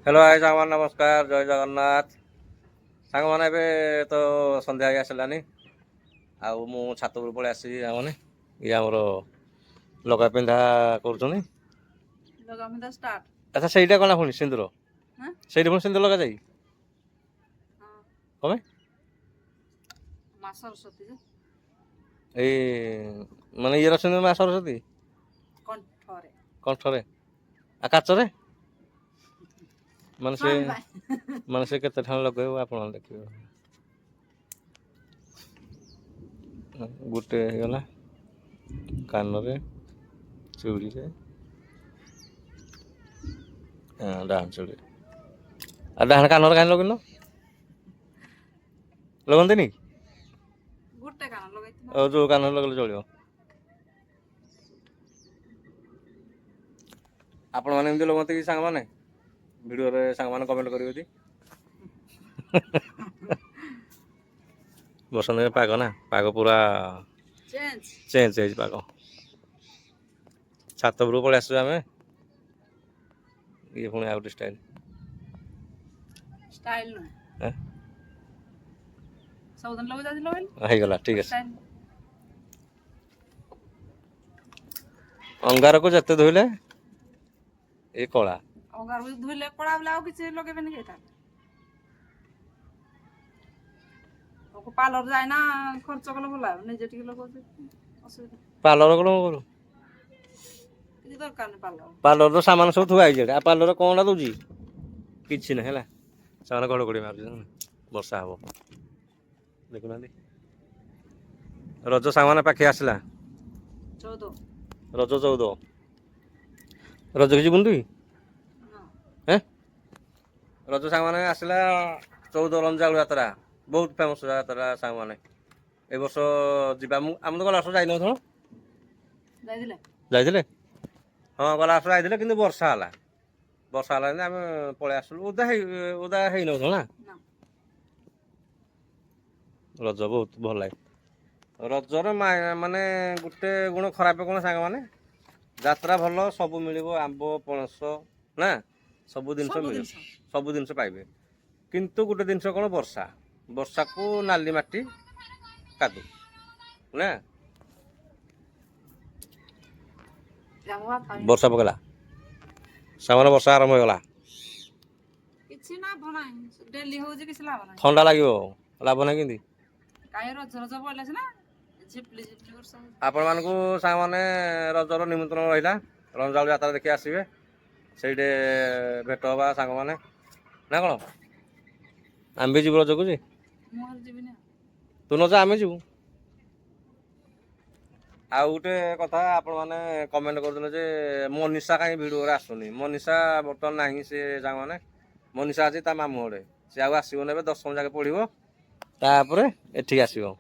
hello भाई सामान नमस्कार जय जगन्नाथ सांग मैंने तो संध्या ही आसलानी आउ मु छात उपर पड़े आसी मैंने ये आमर लगा पिंधा कर अच्छा सहीटा कौन पुणी सिंदूर से पुणी सिंदूर लगा जाए कमे माने ये सिंदूर माँ सरस्वती कंठरे आ काचरे माने से केते ठान लगे आपन देखियो गुटे गला कानरे चूड़ी रे डान चूड़ी आ डान कानरे कान लगन लगंतनी गुटे कान लगैथिना ओ जो कान लगले चलियो आपण माने एमती लगते कि सांग माने वीडियो रे सांग माने कमेंट करियो दी बसंत पाग ना पाग पूरा चेंज चेंज पाग छात उपरକୁ पळै आसु आमे ये पुणी आउट स्टाइल स्टाइल न सबदन लगे जाति लगल हे गला ठीक है अंगार को जते धोइले ए कला अंगार को धोइले कला बला किछ लगेबे नै केता ओको पार्लर जाय ना खर्च कले भला नै जे टिके लगो असुविधा पार्लर कोन करू किछ दरकार नै पार्लर तो सामान सब थुआ आइजे आ पार्लर कोनडा दोजी किछ नै हैला सामान गड़ गड़ी मार वर्षा हबो देखु ना रज सामान पाखे आसला 14 रज 14 रज किछि बुंदु हैं रज सामान आसला 14 रंजाळु यात्रा बहुत फेमस यात्रा सामान ए वर्ष जिबा हम तो गला वर्ष जाई न थो जाइदिले हाँ गला वर्ष जाइदिले किंतु वर्षा हला आम पळै आसलु उदा हेइ न थो ना रज बहुत भल लागे रजर माने गुटे गुण खराब गुण सांग माने यात्रा भल सब मिलिबो आंब पणस ना सब जिनस पाइबे किंतु गुटे जिनस कोन वर्षा को नाली माटी कादू ना वर्षा पकला सामान वर्षा आरंभ हो गला किछि ना भनाई डेली हो जे किछ लाभ ना ठंडा लागियो लाभ ना किंदी काय रज रज बोलास ना झिपली वर्षा आपण मानकू सांग माने रजर निमंत्रण रहिला रंजाळ यात्रा देखि आसीबे सेइडे भेट होबा सांग माने ना कोन आम भी जीव रजकू जी मोहर जीवी ना तू न जा आमे जीव आ गोटे कथा आपण माने कमेंट करदले जे मनीषा काई वीडियो रे आसुनी मनीषा बर्तन नाही से सांग माने मनीषा अछि ता मामू होडे से आ आसीबो नेबे 10 जाके पढिबो तापरे एठी आसीबो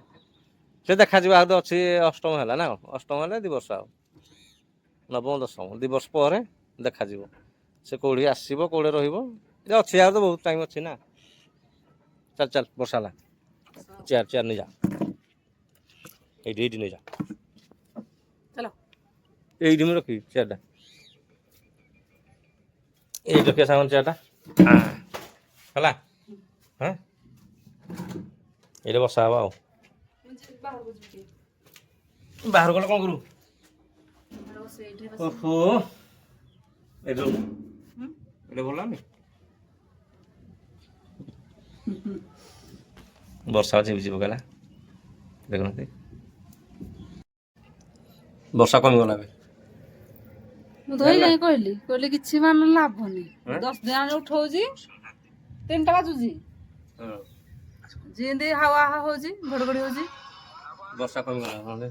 से देखा जीव आ अछि अष्टम हैला ना अष्टम हैले दिवस आ नवम दशम दिवस पर देखा जीव से कोड़ी आसीबो कोड़े रहिबो ए अछि आ तो बहुत टाइम अछि ना चल चल बसाला चेयर चेयर नहीं जा एडी नहीं जा चलो एडी में रखी चेयर दा ए रखे सामान चेयर दा हला हां एले बसा आवा बाहर गले कोन करू ओहो एडो एडे बोला नहीं वर्षा झिपझिप गला देखुना वर्षा कमी गला मु धोई नहीं कहली किछि मान लाभ नहीं 10 दिन उठौजी 3टा बाजुजी जिंदे हवा होजी घड़घड़ी होजी वर्षा कमी गला